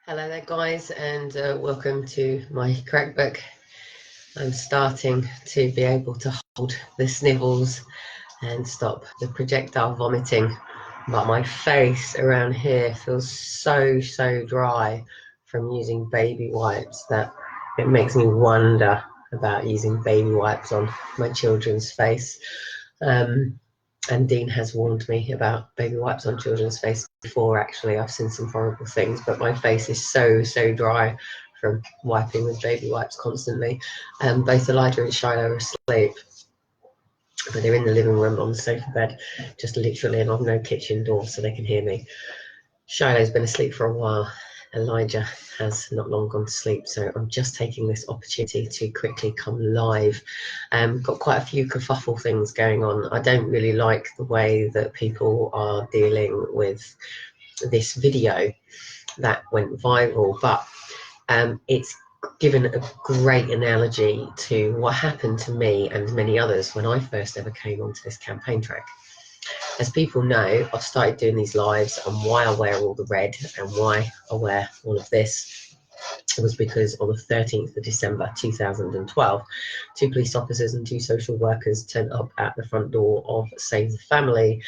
Hello there guys, and welcome to my crackbook. I'm starting to be able to hold the snivels and stop the projectile vomiting, but my face around here feels so dry from using baby wipes that it makes me wonder about using baby wipes on my children's face. And Dean has warned me about baby wipes on children's face before. Actually, I've seen some horrible things, but my face is so dry from wiping with baby wipes constantly. Both Elijah and Shiloh are asleep, but they're in the living room on the sofa bed, just literally, and I've no kitchen door so they can hear me. Shiloh's been asleep for a while. Elijah has not long gone to sleep, so I'm just taking this opportunity to quickly come live. Got quite a few kerfuffle things going on. I don't really like the way that people are dealing with this video that went viral, but it's given a great analogy to what happened to me and many others when I first ever came onto this campaign track. As people know, I've started doing these lives on why I wear all the red and why I wear all of this. It was because on the 13th of December 2012, 2 police officers and 2 social workers turned up at the front door of Save the Family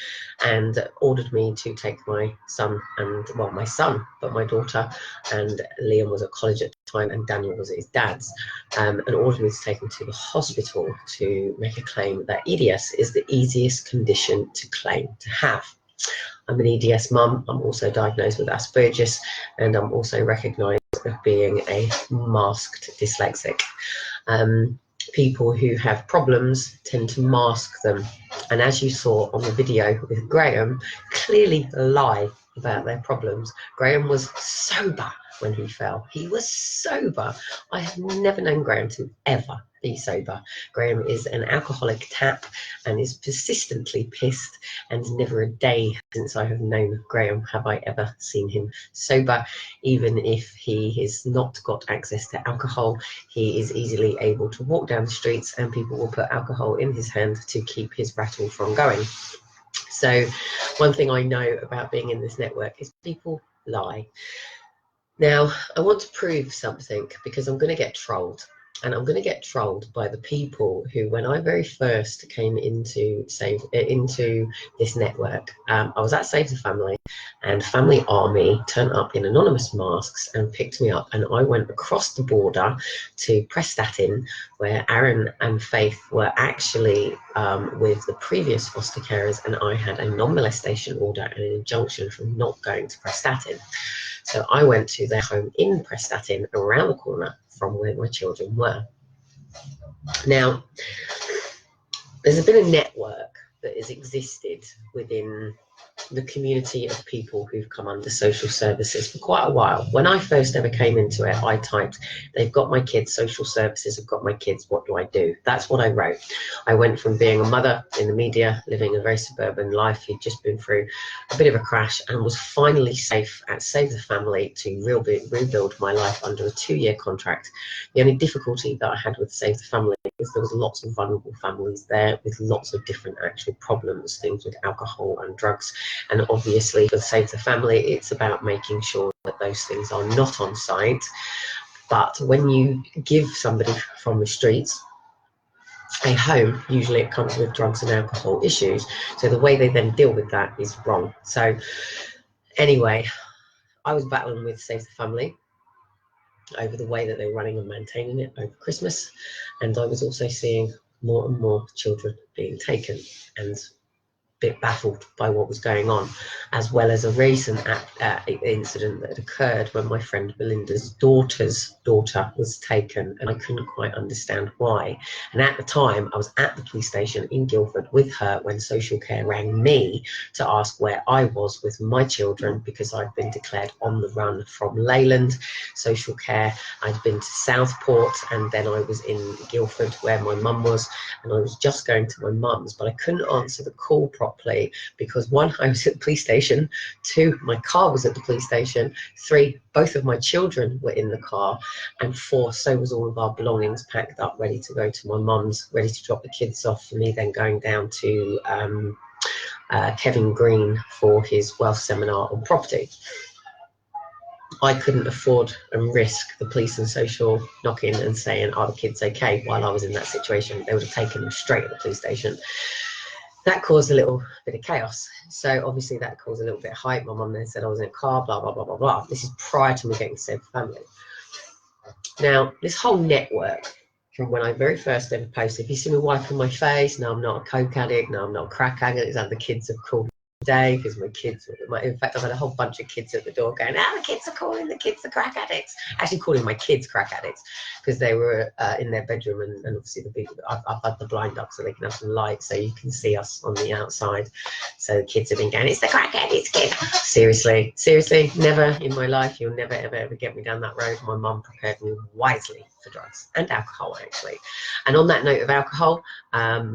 and ordered me to take my son and, well, my son, but my daughter, and Liam was at college at the time and Daniel was at his dad's, and ordered me to take him to the hospital to make a claim that EDS is the easiest condition to claim to have. I'm an EDS mum. I'm also diagnosed with Asperger's, and I'm also recognised as being a masked dyslexic. People who have problems tend to mask them, and as you saw on the video with Graham, clearly lie about their problems. Graham was sober when he fell. He was sober. I have never known Graham to ever be sober. Graham is an alcoholic tap and is persistently pissed, and never a day since I have known Graham have I ever seen him sober. Even if he has not got access to alcohol, he is easily able to walk down the streets and people will put alcohol in his hand to keep his rattle from going. So one thing I know about being in this network is people lie. Now, I want to prove something because I'm going to get trolled. And I'm going to get trolled by the people who, when I very first came into this network, I was at Save the Family, and Family Army turned up in anonymous masks and picked me up, and I went across the border to Prestatyn, where Aaron and Faith were actually with the previous foster carers, and I had a non-molestation order and an injunction from not going to Prestatyn. So I went to their home in Prestatyn, around the corner from where my children were. Now, there's been a network that has existed within the community of people who've come under social services for quite a while. When I first ever came into it, I typed, "They've got my kids, social services have got my kids, what do I do?" That's what I wrote. I went from being a mother in the media, living a very suburban life, who'd just been through a bit of a crash, and was finally safe at Save the Family to rebuild my life under a 2-year contract. The only difficulty that I had with Save the Family is there was lots of vulnerable families there with lots of different actual problems, things with alcohol and drugs. And obviously for Save the Family, it's about making sure that those things are not on site. But when you give somebody from the streets a home, usually it comes with drugs and alcohol issues. So the way they then deal with that is wrong. So anyway, I was battling with Save the Family over the way that they were running and maintaining it over Christmas. And I was also seeing more and more children being taken, and bit baffled by what was going on, as well as a recent incident that had occurred when my friend Belinda's daughter's daughter was taken, and I couldn't quite understand why. And at the time, I was at the police station in Guildford with her when social care rang me to ask where I was with my children, because I'd been declared on the run from Leyland. Social care, I'd been to Southport, and then I was in Guildford where my mum was, and I was just going to my mum's, but I couldn't answer the call properly because 1, I was at the police station, 2, my car was at the police station, 3, both of my children were in the car, and 4, so was all of our belongings packed up, ready to go to my mum's, ready to drop the kids off for me, then going down to Kevin Green for his wealth seminar on property. I couldn't afford and risk the police and social knocking and saying, are the kids okay, while I was in that situation. They would have taken them straight to the police station. That caused a little bit of chaos. So obviously that caused a little bit of hype. My mum then said I was in a car, blah, blah, blah, blah, blah. This is prior to me getting to Save the Family. Now, this whole network, from when I very first ever posted, if you see me wiping my face, no, I'm not a coke addict, no, I'm not a crack addict, it's how the kids have called me today, because my kids, in fact, I've had a whole bunch of kids at the door going, the kids are calling the kids the crack addicts. Actually calling my kids crack addicts, because they were in their bedroom, and obviously I've had the blind up so they can have some light so you can see us on the outside. So the kids have been going, it's the crack addicts, kid. Seriously, never in my life, you'll never ever get me down that road. My mum prepared me wisely for drugs and alcohol, actually. And on that note of alcohol, as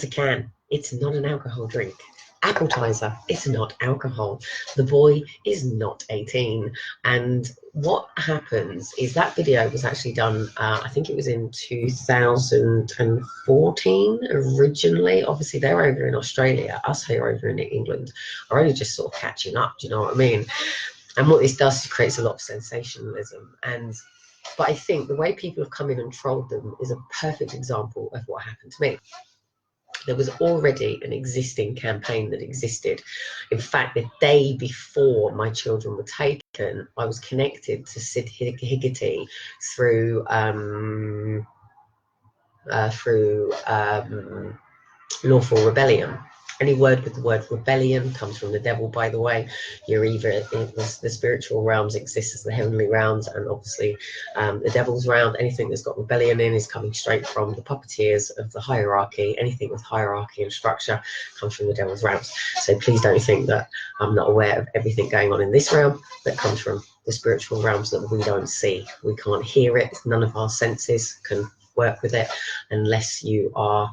a can, it's not an alcohol drink. Appetizer, it's not alcohol. The boy is not 18. And what happens is that video was actually done, I think it was in 2014 originally. Obviously, they're over in Australia. Us here over in England are only just sort of catching up, do you know what I mean? And what this does is creates a lot of sensationalism. But I think the way people have come in and trolled them is a perfect example of what happened to me. There was already an existing campaign that existed. In fact, the day before my children were taken, I was connected to Sid Higgity through Lawful Rebellion. Any word with the word rebellion comes from the devil, by the way. You're either in the spiritual realms exists as the heavenly realms, and obviously the devil's realm. Anything that's got rebellion in is coming straight from the puppeteers of the hierarchy. Anything with hierarchy and structure comes from the devil's realms. So please don't think that I'm not aware of everything going on in this realm that comes from the spiritual realms that we don't see. We can't hear it. None of our senses can work with it unless you are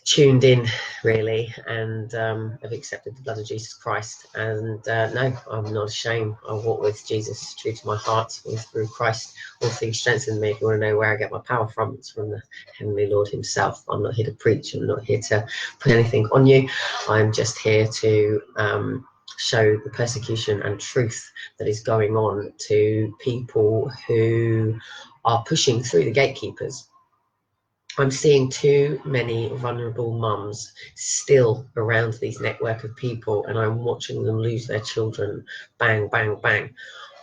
tuned in, really, and have accepted the blood of Jesus Christ. And no, I'm not ashamed. I walk with Jesus, true to my heart, through Christ. All things strengthen me. If you want to know where I get my power from, it's from the Heavenly Lord himself. I'm not here to preach. I'm not here to put anything on you. I'm just here to show the persecution and truth that is going on to people who are pushing through the gatekeepers. I'm seeing too many vulnerable mums still around these network of people, and I'm watching them lose their children, bang, bang, bang.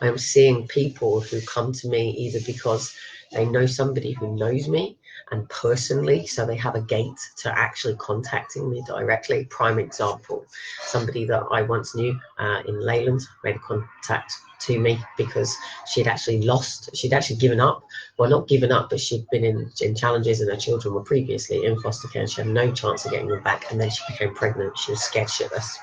I'm seeing people who come to me either because they know somebody who knows me and personally, so they have a gate to actually contacting me directly. Prime example, somebody that I once knew in Leyland made a contact to me because she'd actually given up. Well, not given up, but she'd been in challenges, and her children were previously in foster care, and she had no chance of getting them back, and then she became pregnant. She was scared shitless.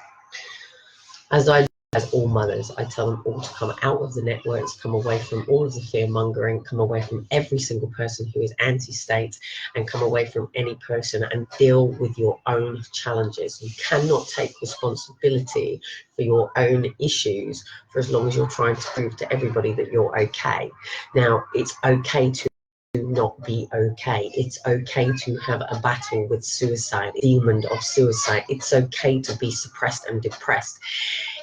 As all mothers, I tell them all to come out of the networks, come away from all of the fear mongering, come away from every single person who is anti-state, and come away from any person and deal with your own challenges. You cannot take responsibility for your own issues for as long as you're trying to prove to everybody that you're okay. Now, it's okay to not be okay. It's okay to have a battle with suicide, demon of suicide. It's okay to be suppressed and depressed.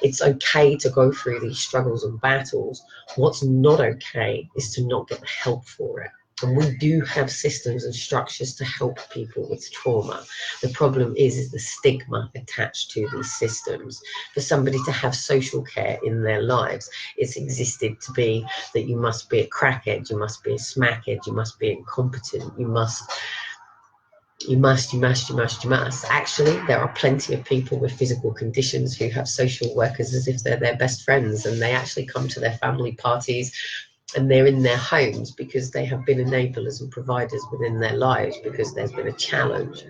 It's okay to go through these struggles and battles. What's not okay is to not get help for it. And we do have systems and structures to help people with trauma. The problem is the stigma attached to these systems. For somebody to have social care in their lives, it's existed to be that you must be a crackhead, you must be a smackhead, you must be incompetent, you must. Actually, there are plenty of people with physical conditions who have social workers as if they're their best friends, and they actually come to their family parties and they're in their homes because they have been enablers and providers within their lives because there's been a challenge.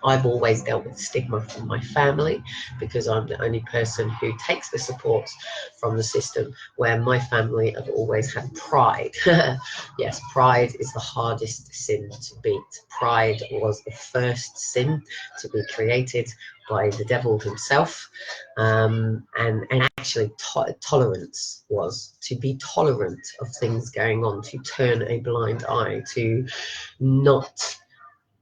I've always dealt with stigma from my family because I'm the only person who takes the support from the system, where my family have always had pride. Yes, pride is the hardest sin to beat. Pride was the first sin to be created by the devil himself, and actually tolerance was to be tolerant of things going on, to turn a blind eye, to not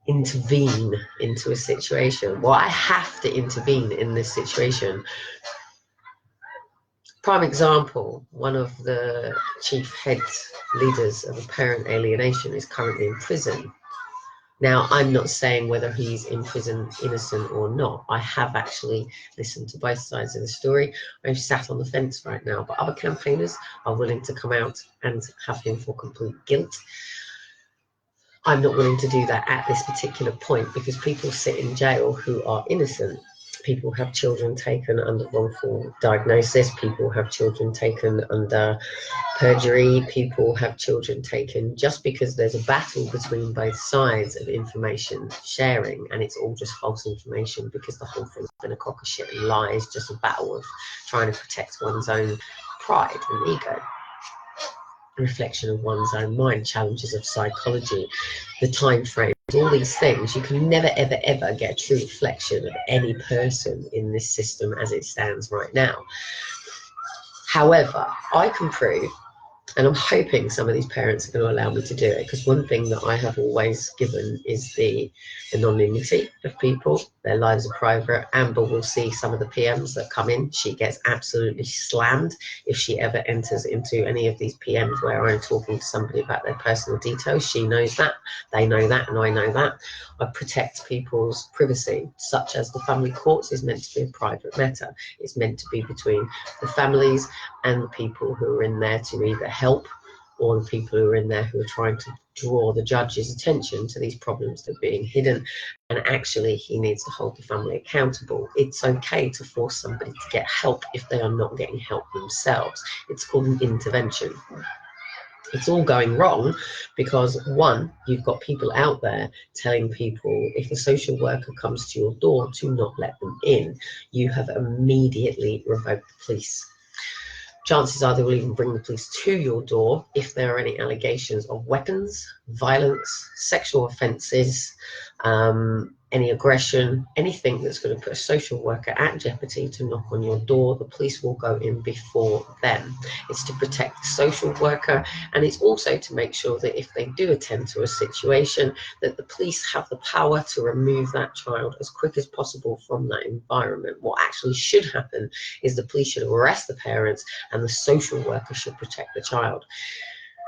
intervene into a situation. Well, I have to intervene in this situation Prime example, one of the chief heads leaders of apparent alienation is currently in prison. Now, I'm not saying whether he's in prison innocent or not. I have actually listened to both sides of the story. I'm sat on the fence right now, but other campaigners are willing to come out and have him for complete guilt. I'm not willing to do that at this particular point because people sit in jail who are innocent. People have children taken under wrongful diagnosis. People have children taken under perjury. People have children taken just because there's a battle between both sides of information sharing, and it's all just false information because the whole thing's been a crock of shit and lies, just a battle of trying to protect one's own pride and ego. Reflection of one's own mind, challenges of psychology, the time frame, all these things. You can never ever ever get a true reflection of any person in this system as it stands right now. However, I can prove, and I'm hoping some of these parents are going to allow me to do it, because one thing that I have always given is the anonymity of people. Their lives are private. Amber will see some of the PMs that come in. She gets absolutely slammed if she ever enters into any of these PMs where I'm talking to somebody about their personal details. She knows that, they know that, and I know that. I protect people's privacy, such as the family courts is meant to be a private matter. It's meant to be between the families and the people who are in there to either help, or the people who are in there who are trying to draw the judge's attention to these problems that are being hidden. And actually, he needs to hold the family accountable. It's okay to force somebody to get help if they are not getting help themselves. It's called an intervention. It's all going wrong because, one, you've got people out there telling people if a social worker comes to your door to not let them in. You have immediately revoked the police. Chances are they will even bring the police to your door if there are any allegations of weapons, violence, sexual offences, any aggression, anything that's going to put a social worker at jeopardy to knock on your door. The police will go in before them. It's to protect the social worker, and it's also to make sure that if they do attend to a situation, that the police have the power to remove that child as quick as possible from that environment. What actually should happen is the police should arrest the parents and the social worker should protect the child.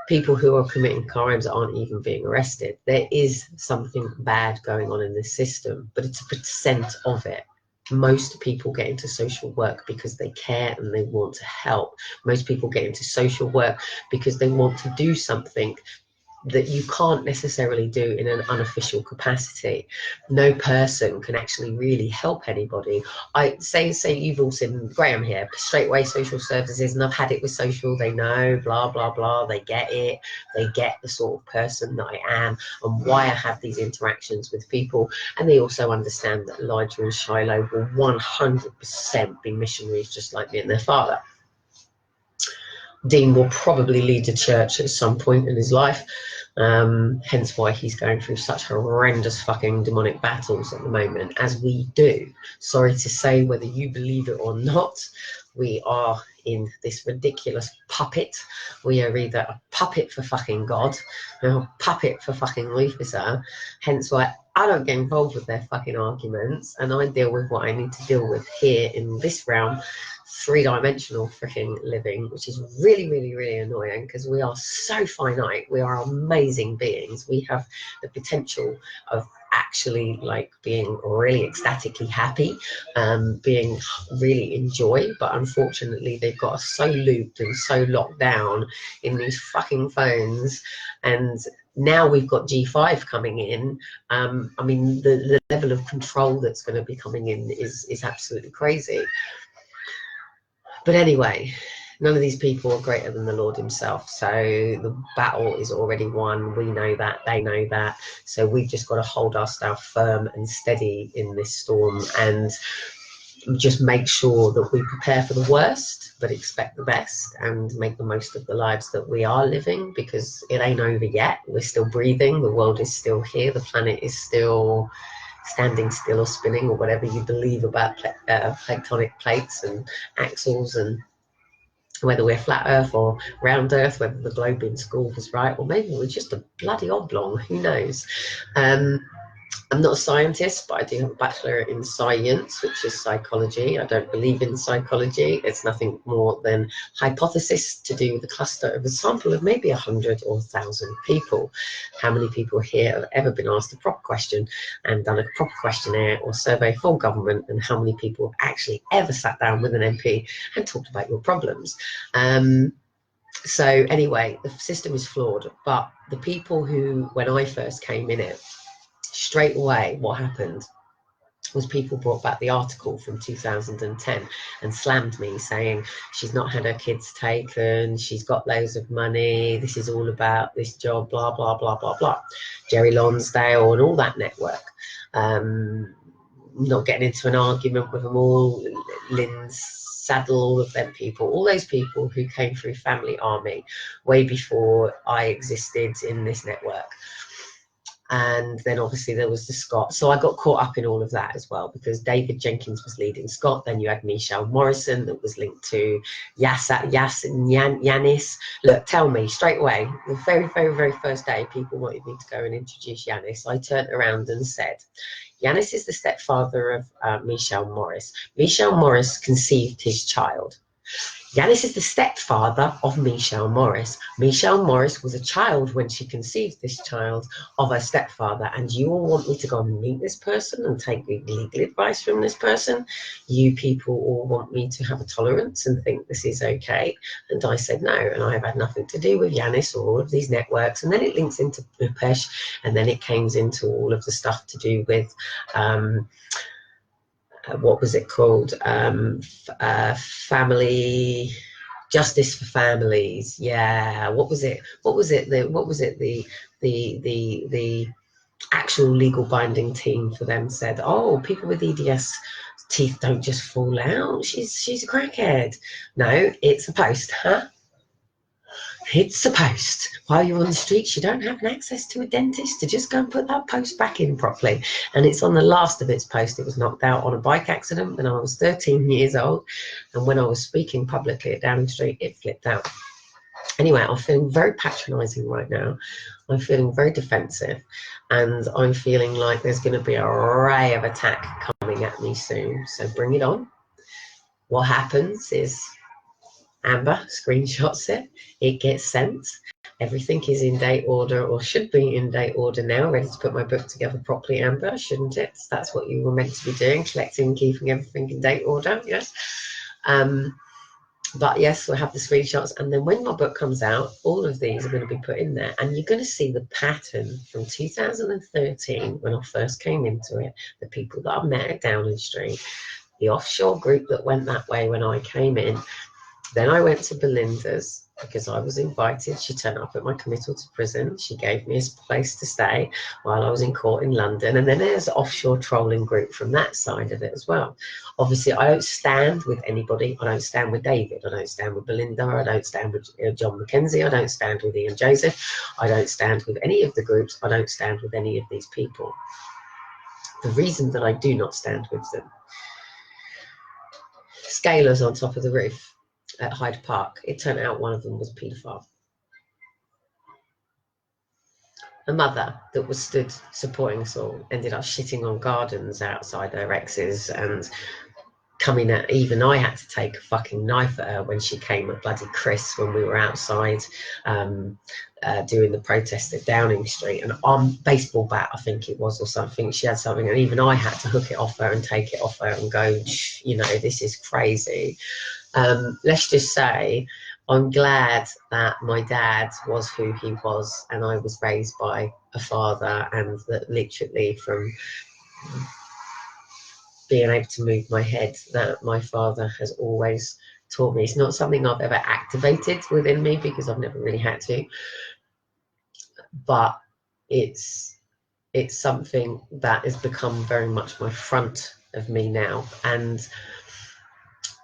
People who are committing crimes aren't even being arrested. There is something bad going on in this system, but it's a percent of it. Most people get into social work because they care and they want to help. Most people get into social work because they want to do something that you can't necessarily do in an unofficial capacity. No person can actually really help anybody. I say you've all seen Graham here, straight away social services, and I've had it with social, they know, blah, blah, blah, they get it, they get the sort of person that I am and why I have these interactions with people, and they also understand that Elijah and Shiloh will 100% be missionaries just like me and their father. Dean will probably lead a church at some point in his life, hence why he's going through such horrendous fucking demonic battles at the moment, as we do. Sorry to say, whether you believe it or not, we are in this ridiculous puppet. We are either a puppet for fucking God or a puppet for fucking Lucifer, hence why I don't get involved with their fucking arguments, and I deal with what I need to deal with here in this realm, three-dimensional freaking living, which is really, really, really annoying because we are so finite. We are amazing beings. We have the potential of actually like being really ecstatically happy, being really in joy, but unfortunately they've got us so looped and so locked down in these fucking phones. And now we've got G5 coming in. I mean, the level of control that's going to be coming in is absolutely crazy. But anyway, none of these people are greater than the Lord himself. So the battle is already won. We know that, they know that. So we've just got to hold our stuff firm and steady in this storm and just make sure that we prepare for the worst, but expect the best and make the most of the lives that we are living, because it ain't over yet. We're still breathing. The world is still here. The planet is still standing still or spinning, or whatever you believe about tectonic plates and axles, and whether we're flat earth or round earth, whether the globe in school was right, or maybe we're just a bloody oblong, who knows. I'm not a scientist, but I do have a bachelor in science, which is psychology. I don't believe in psychology. It's nothing more than hypothesis to do with a cluster of a sample of maybe 100 or 1,000 people. How many people here have ever been asked a proper question and done a proper questionnaire or survey for government, and how many people have actually ever sat down with an MP and talked about your problems? So anyway, the system is flawed, but the people who, when I first came in it, straight away what happened was people brought back the article from 2010 and slammed me, saying she's not had her kids taken, she's got loads of money, this is all about this job, blah blah blah blah blah. Jerry Lonsdale and all that network. Not getting into an argument with them all, Lynn Saddle, all of them people, all those people who came through Family Army way before I existed in this network. And then obviously there was the Scott. So I got caught up in all of that as well, because David Jenkins was leading Scott. Then you had Michelle Morrison that was linked to Yanis. Look, tell me straight away, the very, very, very first day, people wanted me to go and introduce Yanis. I turned around and said, Yanis is the stepfather of Michelle Morris. Michelle Morris conceived his child. Yanis is the stepfather of Michelle Morris. Michelle Morris was a child when she conceived this child of her stepfather, and you all want me to go and meet this person and take legal advice from this person? You people all want me to have a tolerance and think this is okay? And I said no, and I have had nothing to do with Yanis or all of these networks. And then it links into Bhupesh, and then it came into all of the stuff to do with what was it called? Family Justice for Families. Yeah. What was it? The actual legal binding team for them said, oh, people with EDS teeth don't just fall out. She's a crackhead. No, it's a post, huh? It's a post. While you're on the streets, you don't have access to a dentist to just go and put that post back in properly. And it's on the last of its post. It was knocked out on a bike accident when I was 13 years old. And when I was speaking publicly at Downing Street, it flipped out. Anyway, I'm feeling very patronising right now. I'm feeling very defensive. And I'm feeling like there's going to be an array of attack coming at me soon. So bring it on. What happens is Amber screenshots it, it gets sent, everything is in date order, or should be in date order now, ready to put my book together properly, Amber, shouldn't it? That's what you were meant to be doing, collecting, keeping everything in date order, yes. But yes, we'll have the screenshots, and then when my book comes out, all of these are going to be put in there, and you're going to see the pattern from 2013, when I first came into it, the people that I've met at Downing Street, the offshore group that went that way when I came in. Then I went to Belinda's because I was invited. She turned up at my committal to prison. She gave me a place to stay while I was in court in London. And then there's an offshore trolling group from that side of it as well. Obviously, I don't stand with anybody. I don't stand with David. I don't stand with Belinda. I don't stand with John McKenzie. I don't stand with Ian Joseph. I don't stand with any of the groups. I don't stand with any of these people. The reason that I do not stand with them. Scalers on top of the roof at Hyde Park, it turned out one of them was a paedophile. A mother that was stood supporting us all ended up shitting on gardens outside her exes and coming at, even I had to take a fucking knife at her when she came at bloody Chris when we were outside doing the protest at Downing Street, and on baseball bat I think it was or something, she had something, and even I had to hook it off her and take it off her and go, you know, this is crazy. Let's just say I'm glad that my dad was who he was, and I was raised by a father, and that literally from being able to move my head, that my father has always taught me. It's not something I've ever activated within me because I've never really had to, but it's something that has become very much my front of me now. And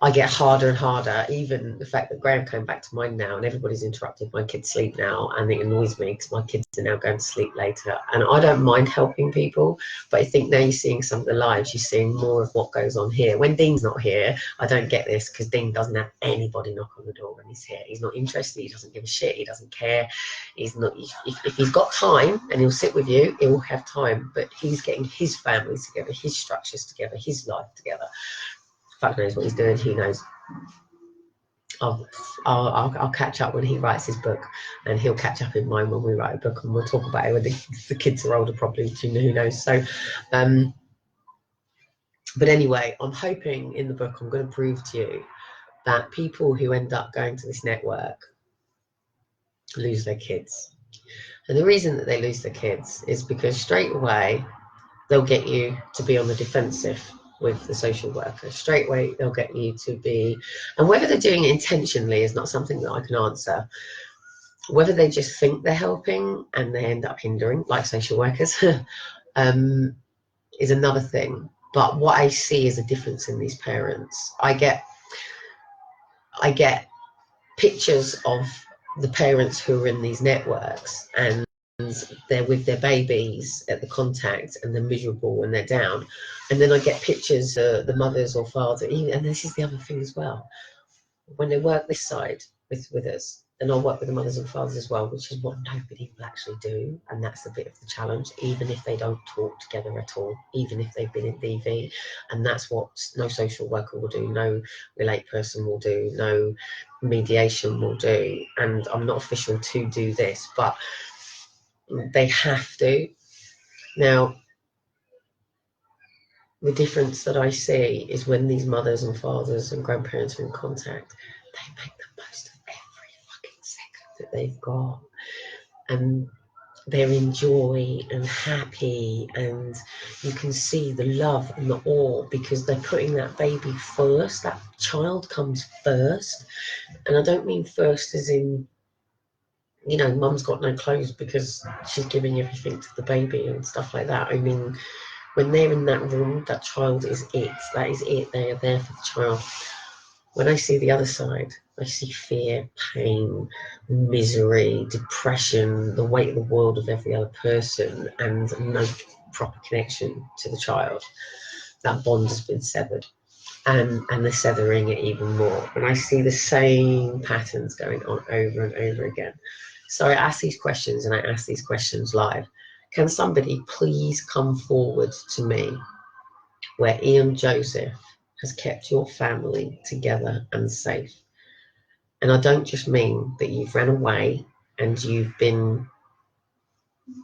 I get harder and harder. Even the fact that Graham came back to mine now and everybody's interrupted my kids' sleep now, and it annoys me because my kids are now going to sleep later. And I don't mind helping people, but I think now you're seeing some of the lives, you're seeing more of what goes on here. When Dean's not here, I don't get this because Dean doesn't have anybody knock on the door when he's here. He's not interested, he doesn't give a shit, he doesn't care. He's not, if he's got time and he'll sit with you, he will have time, but he's getting his family together, his structures together, his life together. Fuck knows what he's doing, he knows. I'll catch up when he writes his book, and he'll catch up in mine when we write a book, and we'll talk about it when the kids are older, probably, who knows. So but anyway, I'm hoping in the book I'm going to prove to you that people who end up going to this network lose their kids. And the reason that they lose their kids is because straight away they'll get you to be on the defensive with the social worker. Straight away they'll get you to be, and whether they're doing it intentionally is not something that I can answer. Whether they just think they're helping and they end up hindering, like social workers, is another thing. But what I see is a difference in these parents. I get pictures of the parents who are in these networks, and they're with their babies at the contact, and they're miserable and they're down. And then I get pictures of the mothers or father, and this is the other thing as well. When they work this side with us, and I'll work with the mothers and fathers as well, which is what nobody will actually do, and that's a bit of the challenge, even if they don't talk together at all, even if they've been in DV, and that's what no social worker will do, no relate person will do, no mediation will do. And I'm not official to do this, but they have to. Now, the difference that I see is when these mothers and fathers and grandparents are in contact, they make the most of every fucking second that they've got, and they're in joy and happy, and you can see the love and the awe because they're putting that baby first. That child comes first, and I don't mean first as in, you know, mum's got no clothes because she's giving everything to the baby and stuff like that. I mean, when they're in that room, that child is it. That is it. They are there for the child. When I see the other side, I see fear, pain, misery, depression, the weight of the world of every other person, and no proper connection to the child. That bond has been severed, and they're severing it even more. And I see the same patterns going on over and over again. So I ask these questions, and I ask these questions live. Can somebody please come forward to me where Ian Joseph has kept your family together and safe? And I don't just mean that you've ran away and you've been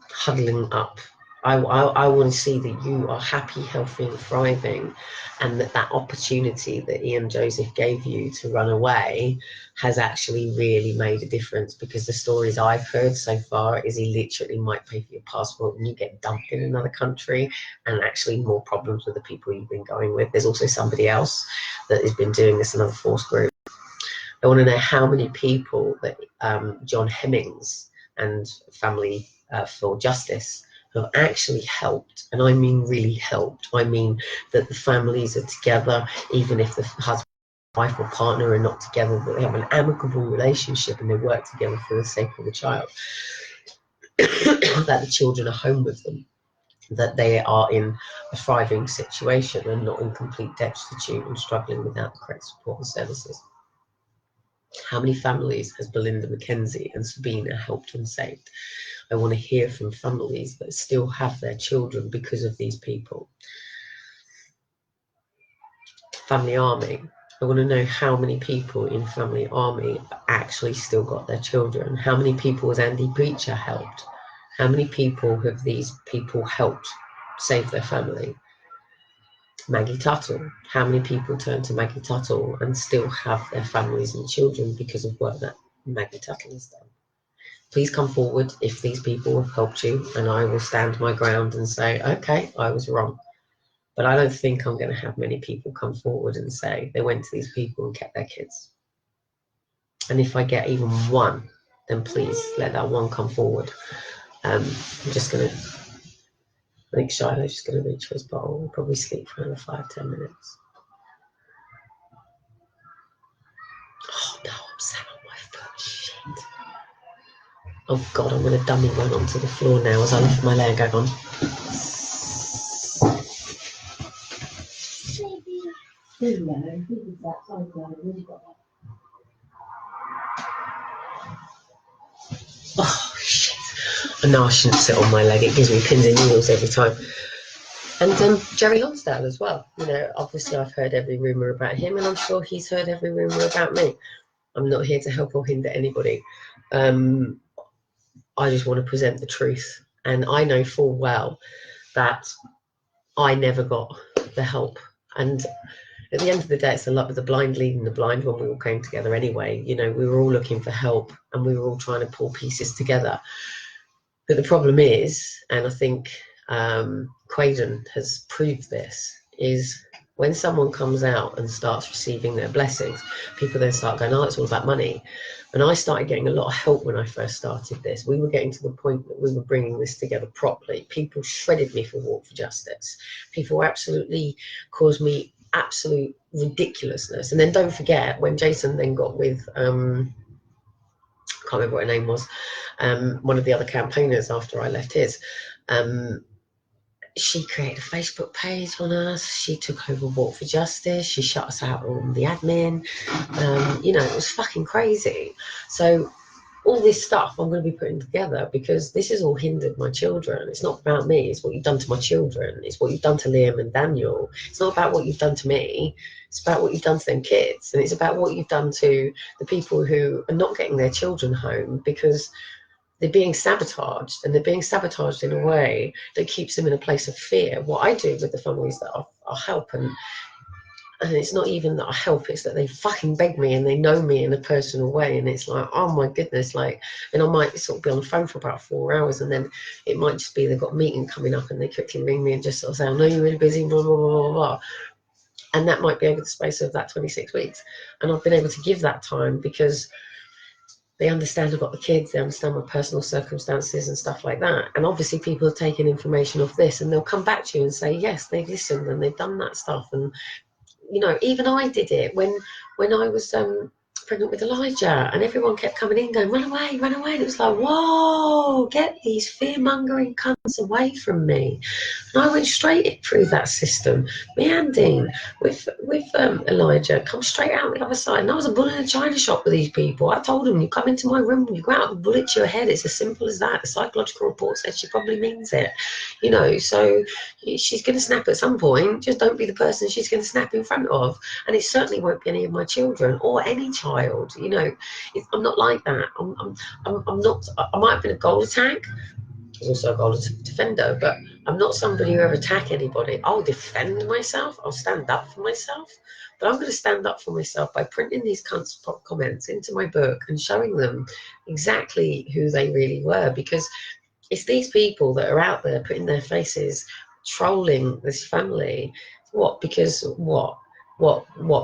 huddling up. I want to see that you are happy, healthy, and thriving, and that opportunity that Ian Joseph gave you to run away has actually really made a difference, because the stories I've heard so far is he literally might pay for your passport and you get dumped in another country, and actually more problems with the people you've been going with. There's also somebody else that has been doing this, another force group. I want to know how many people that John Hemmings and Family for Justice have actually helped, and I mean really helped. I mean that the families are together, even if the husband, wife or partner are not together, but they have an amicable relationship and they work together for the sake of the child, that the children are home with them, that they are in a thriving situation and not in complete destitute and struggling without the correct support and services. How many families has Belinda McKenzie and Sabina helped and saved? I want to hear from families that still have their children because of these people. Family Army. I want to know how many people in Family Army actually still got their children. How many people has Andy Preacher helped? How many people have these people helped save their family? Maggie Tuttle. How many people turn to Maggie Tuttle and still have their families and children because of work that Maggie Tuttle has done? Please come forward if these people have helped you, and I will stand my ground and say, okay, I was wrong. But I don't think I'm going to have many people come forward and say they went to these people and kept their kids. And if I get even one, then please let that one come forward. I'm just going to, I think Shiloh's just going to reach for his bowl. We'll probably sleep for another 5-10 minutes. Oh no, I'm sat on my foot. Shit. Oh God, I'm going to dummy one onto the floor now as I lift my leg. Hang on. Oh shit. I know I shouldn't sit on my leg. It gives me pins and needles every time. And Jerry Lonsdale as well. You know, obviously I've heard every rumour about him, and I'm sure he's heard every rumour about me. I'm not here to help or hinder anybody. I just want to present the truth. And I know full well that I never got the help. And at the end of the day, it's a lot of the blind leading the blind when we all came together anyway. You know, we were all looking for help and we were all trying to pull pieces together. But the problem is, and I think Quaden has proved this, is when someone comes out and starts receiving their blessings, people then start going, oh, it's all about money. And I started getting a lot of help when I first started this. We were getting to the point that we were bringing this together properly. People shredded me for Walk for Justice. People absolutely caused me absolute ridiculousness. And then don't forget, when Jason then got with, I can't remember what her name was, one of the other campaigners after I left his, she created a Facebook page on us. She took over Walk for Justice. She shut us out on the admin. You know, it was fucking crazy. So all this stuff I'm going to be putting together because this has all hindered my children. It's not about me. It's what you've done to my children. It's what you've done to Liam and Daniel. It's not about what you've done to me. It's about what you've done to them kids. And it's about what you've done to the people who are not getting their children home because they're being sabotaged, and they're being sabotaged in a way that keeps them in a place of fear. What I do with the families that I help, and it's not even that I help, it's that they fucking beg me and they know me in a personal way, and it's like, oh my goodness, like, and I might sort of be on the phone for about 4 hours, and then it might just be they've got a meeting coming up and they quickly ring me and just sort of say, I know you're really busy, blah, blah, blah, blah, blah. And that might be over the space of that 26 weeks. And I've been able to give that time because they understand I've got the kids, they understand my personal circumstances and stuff like that. And obviously people have taken information off this and they'll come back to you and say, yes, they've listened and they've done that stuff. And, you know, even I did it when I was pregnant with Elijah, and everyone kept coming in going, run away, run away. And it was like, whoa, get these fear-mongering cunts away from me. And I went straight through that system, meandering with Elijah, come straight out the other side. And I was a bull in a china shop with these people. I told them, you come into my room, you go out with a bullet to your head. It's as simple as that. The psychological report says she probably means it. You know, so she's going to snap at some point. Just don't be the person she's going to snap in front of. And it certainly won't be any of my children or any child. You know, I'm not like that. I'm not. I might have been a gold attack. I was also a gold defender, but I'm not somebody who ever attack anybody. I'll defend myself. I'll stand up for myself. But I'm going to stand up for myself by printing these cunts comments into my book and showing them exactly who they really were, because it's these people that are out there putting their faces, trolling this family. What? Because what?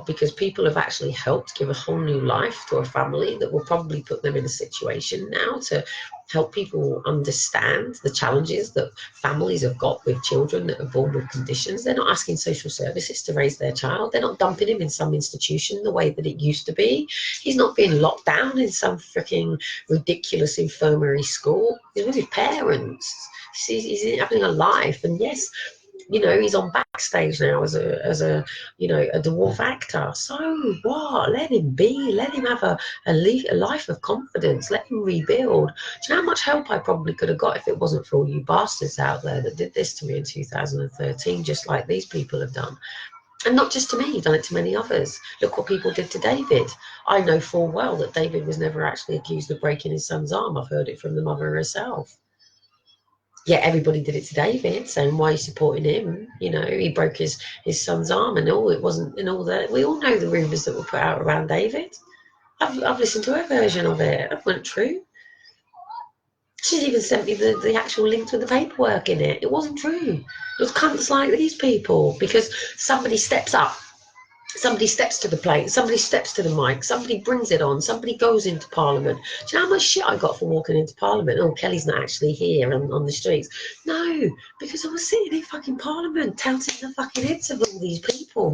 Because people have actually helped give a whole new life to a family that will probably put them in a situation now to help people understand the challenges that families have got with children that are born with conditions. They're not asking social services to raise their child. They're not dumping him in some institution the way that it used to be. He's not being locked down in some freaking ridiculous infirmary school. He's with his parents. He's having a life. And yes, you know, he's on backstage now as a you know, a dwarf actor. So what? Let him be. Let him have a life of confidence. Let him rebuild. Do you know how much help I probably could have got if it wasn't for all you bastards out there that did this to me in 2013, just like these people have done? And not just to me, you've done it to many others. Look what people did to David. I know full well that David was never actually accused of breaking his son's arm. I've heard it from the mother herself. Yeah, everybody did it to David, saying, why are you supporting him? You know, he broke his son's arm and all. It wasn't, and all that. We all know the rumours that were put out around David. I've listened to her version of it. That wasn't true. She's even sent me the actual links with the paperwork in it. It wasn't true. It was cunts like these people, because somebody steps up Somebody steps to the plate, somebody steps to the mic, somebody brings it on, somebody goes into Parliament. Do you know how much shit I got for walking into Parliament? Oh, Kelly's not actually here on the streets. No, because I was sitting in fucking Parliament, touting the fucking heads of all these people,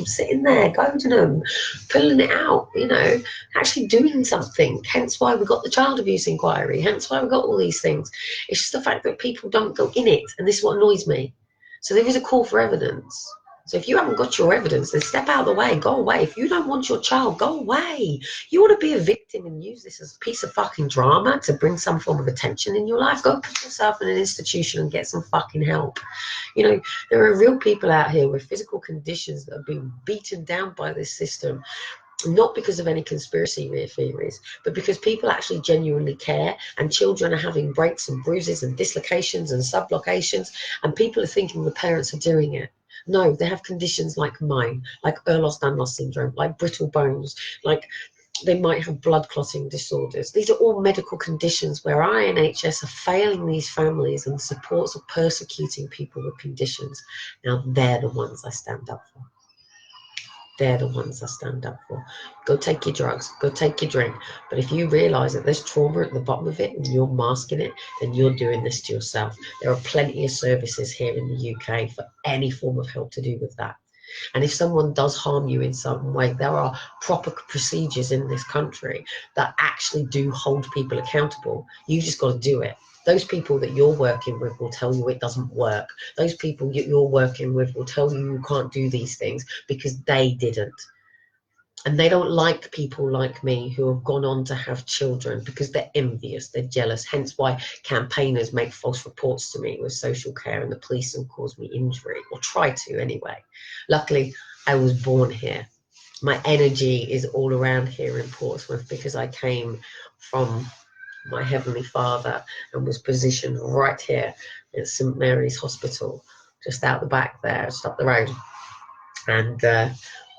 sitting there, goading them, pulling it out, you know, actually doing something. Hence why we got the child abuse inquiry, hence why we got all these things. It's just the fact that people don't go in it, and this is what annoys me. So there is a call for evidence. So if you haven't got your evidence, then step out of the way, go away. If you don't want your child, go away. You want to be a victim and use this as a piece of fucking drama to bring some form of attention in your life, go put yourself in an institution and get some fucking help. You know, there are real people out here with physical conditions that have been beaten down by this system, not because of any conspiracy theories, but because people actually genuinely care, and children are having breaks and bruises and dislocations and subluxations, and people are thinking the parents are doing it. No, they have conditions like mine, like Ehlers-Danlos syndrome, like brittle bones, like they might have blood clotting disorders. These are all medical conditions where NHS are failing these families, and supports are persecuting people with conditions. Now, they're the ones I stand up for. They're the ones I stand up for. Go take your drugs, go take your drink. But if you realise that there's trauma at the bottom of it and you're masking it, then you're doing this to yourself. There are plenty of services here in the UK for any form of help to do with that. And if someone does harm you in some way, there are proper procedures in this country that actually do hold people accountable. You just got to do it. Those people that you're working with will tell you it doesn't work. Those people you're working with will tell you you can't do these things because they didn't. And they don't like people like me who have gone on to have children because they're envious, they're jealous. Hence why campaigners make false reports to me with social care and the police and cause me injury, or try to anyway. Luckily, I was born here. My energy is all around here in Portsmouth because I came from my Heavenly Father and was positioned right here at St Mary's Hospital, just out the back there, just up the road. And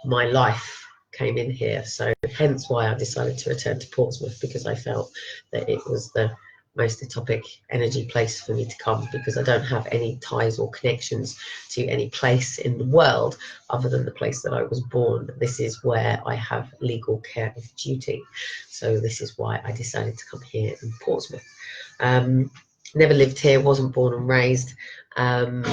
my life came in here. So hence why I decided to return to Portsmouth, because I felt that it was the most utopic energy place for me to come, because I don't have any ties or connections to any place in the world other than the place that I was born. This is where I have legal care of duty. So this is why I decided to come here in Portsmouth. Never lived here, wasn't born and raised, and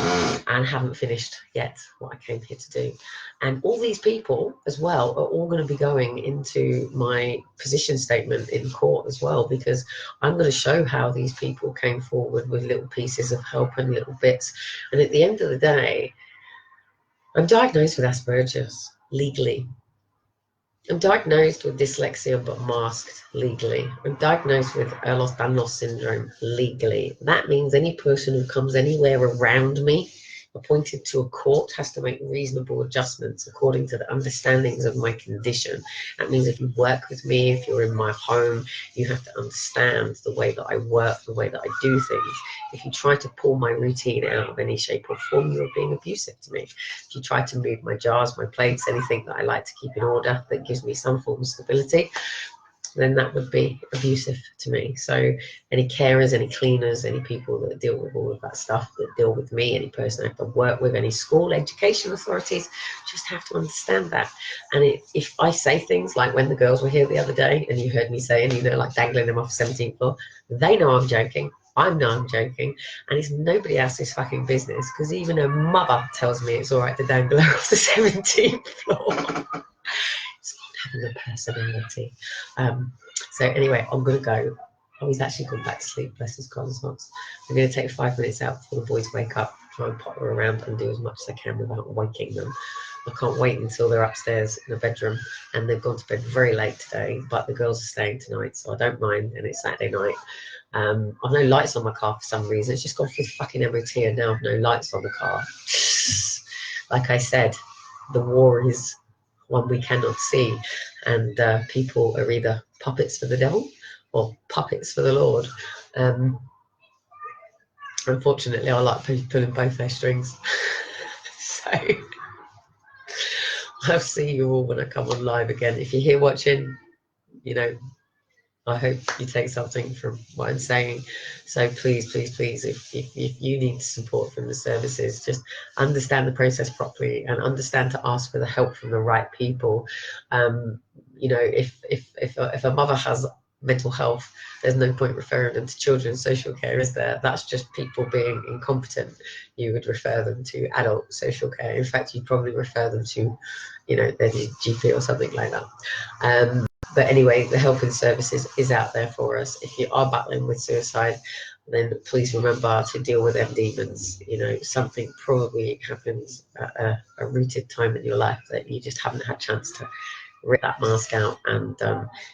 haven't finished yet what I came here to do. And all these people as well are all going to be going into my position statement in court as well, because I'm going to show how these people came forward with little pieces of help and little bits. And at the end of the day, I'm diagnosed with Asperger's legally. I'm diagnosed with dyslexia but masked legally. I'm diagnosed with Ehlers-Danlos syndrome legally. That means any person who comes anywhere around me, appointed to a court, has to make reasonable adjustments according to the understandings of my condition. That means if you work with me, if you're in my home, you have to understand the way that I work, the way that I do things. If you try to pull my routine out of any shape or form, you're being abusive to me. If you try to move my jars, my plates, anything that I like to keep in order that gives me some form of stability, then that would be abusive to me. So any carers, any cleaners, any people that deal with all of that stuff, that deal with me, any person I have to work with, any school, education authorities, just have to understand that. And if I say things like when the girls were here the other day, and you heard me saying, you know, like dangling them off the 17th floor, they know I'm joking. I know I'm joking, and it's nobody else's fucking business, because even her mother tells me it's all right to dangle her off the 17th floor. It's not having a personality. So anyway, I'm going to go. Oh, he's actually gone back to sleep, bless his cosmos. I'm going to take 5 minutes out before the boys wake up, try and potter around and do as much as I can without waking them. I can't wait until they're upstairs in the bedroom, and they've gone to bed very late today, but the girls are staying tonight, so I don't mind, and it's Saturday night. I've no lights on my car for some reason. It's just gone through the fucking MOT, and now I've no lights on the car. Like I said, the war is one we cannot see, and people are either puppets for the devil or puppets for the Lord. Unfortunately, I like people pulling both their strings. So I'll see you all when I come on live again. If you're here watching, you know, I hope you take something from what I'm saying. So please, please, please, if you need support from the services, just understand the process properly and understand to ask for the help from the right people. You know, if a mother has mental health, there's no point referring them to children's social care, is there? That's just people being incompetent. You would refer them to adult social care. In fact, you'd probably refer them to, you know, their GP or something like that. But anyway, the help and services is out there for us. If you are battling with suicide, then please remember to deal with them demons. You know, something probably happens at a rooted time in your life that you just haven't had a chance to rip that mask out, and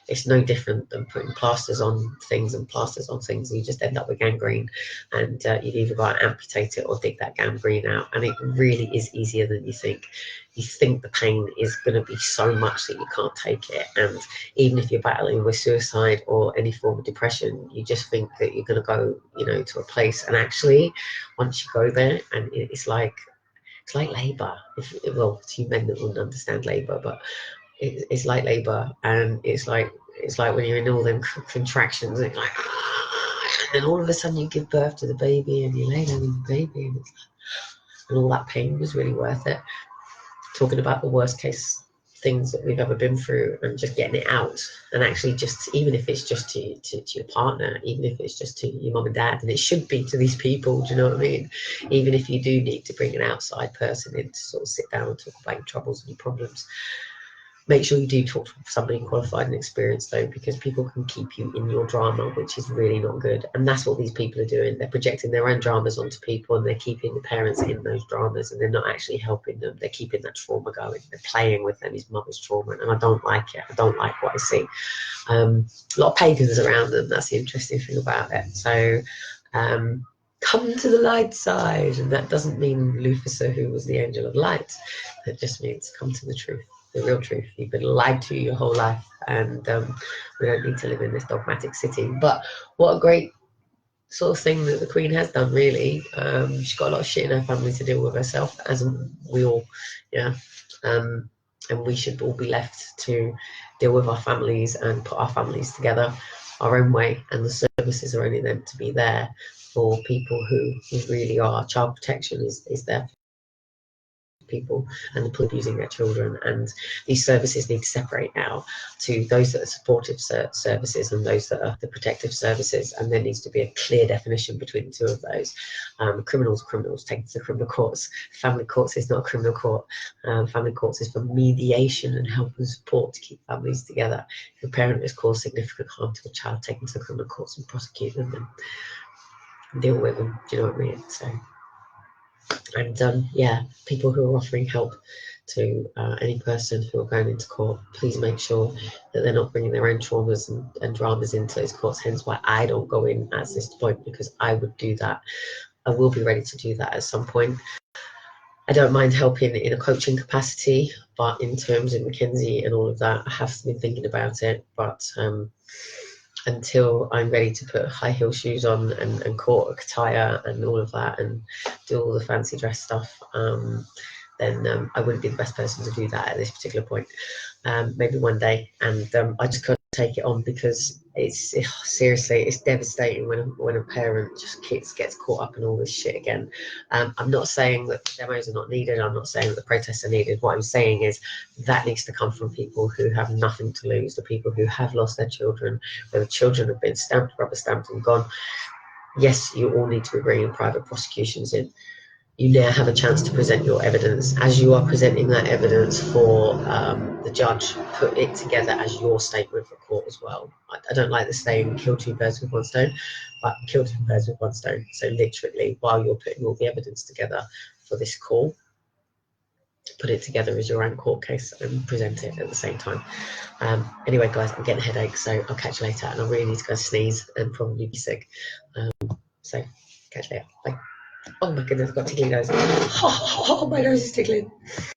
it's no different than putting plasters on things and plasters on things, and you just end up with gangrene, and you've either got to amputate it or dig that gangrene out, and it really is easier than you think. You think the pain is going to be so much that you can't take it, and even if you're battling with suicide or any form of depression, you just think that you're going to go, you know, to a place, and actually once you go there, and it's like labor. Well, to you men that wouldn't understand labor, but it's like labor, and it's like when you're in all them contractions, and like, and then all of a sudden you give birth to the baby, and you lay down with the baby, and, and all that pain was really worth it. Talking about the worst case things that we've ever been through, and just getting it out, and actually just, even if it's just to your partner, even if it's just to your mum and dad, and it should be to these people, do you know what I mean? Even if you do need to bring an outside person in to sort of sit down and talk about your troubles and your problems, make sure you do talk to somebody qualified and experienced, though, because people can keep you in your drama, which is really not good. And that's what these people are doing. They're projecting their own dramas onto people, and they're keeping the parents in those dramas, and they're not actually helping them. They're keeping that trauma going. They're playing with them, his mother's trauma, and I don't like it. I don't like what I see. A lot of pagans around them. That's the interesting thing about it. So come to the light side, and that doesn't mean Lucifer, who was the angel of light. It just means come to the truth, the real truth. You've been lied to your whole life, and we don't need to live in this dogmatic city. But what a great sort of thing that the Queen has done, really. She's got a lot of shit in her family to deal with herself, as we all, yeah. And we should all be left to deal with our families and put our families together our own way, and the services are only meant to be there for people who really are. Child protection is there for people, and the people using their children, and these services need to separate now to those that are supportive services and those that are the protective services, and there needs to be a clear definition between the two of those. Criminals taken to the criminal courts. Family courts is not a criminal court. Family courts is for mediation and help and support to keep families together. If a parent has caused significant harm to a child, taken to the criminal courts and prosecute them and deal with them. Do you know what I mean? So, and yeah, people who are offering help to any person who are going into court, please make sure that they're not bringing their own traumas and dramas into those courts. Hence why I don't go in at this point, because I would do that. I will be ready to do that at some point. I don't mind helping in a coaching capacity, but in terms of Mackenzie and all of that, I have been thinking about it. But until I'm ready to put high heel shoes on and court attire and all of that and do all the fancy dress stuff, then I wouldn't be the best person to do that at this particular point. Maybe one day, and I just couldn't take it on, because it's seriously, it's devastating when a parent just gets caught up in all this shit again. I'm not saying that the demos are not needed. I'm not saying that the protests are needed. What I'm saying is that needs to come from people who have nothing to lose, the people who have lost their children, where the children have been stamped, rubber stamped and gone. Yes, you all need to be bringing private prosecutions in. You now have a chance to present your evidence. As you are presenting that evidence for the judge, put it together as your statement for court as well. I don't like the saying kill two birds with one stone, but kill two birds with one stone. So literally, while you're putting all the evidence together for this call, put it together as your own court case and present it at the same time. Anyway, guys, I'm getting a headache, so I'll catch you later, and I really need to go sneeze and probably be sick. So catch you later. Bye. Oh my goodness, I've got tickly nose. Oh, my nose is tickling.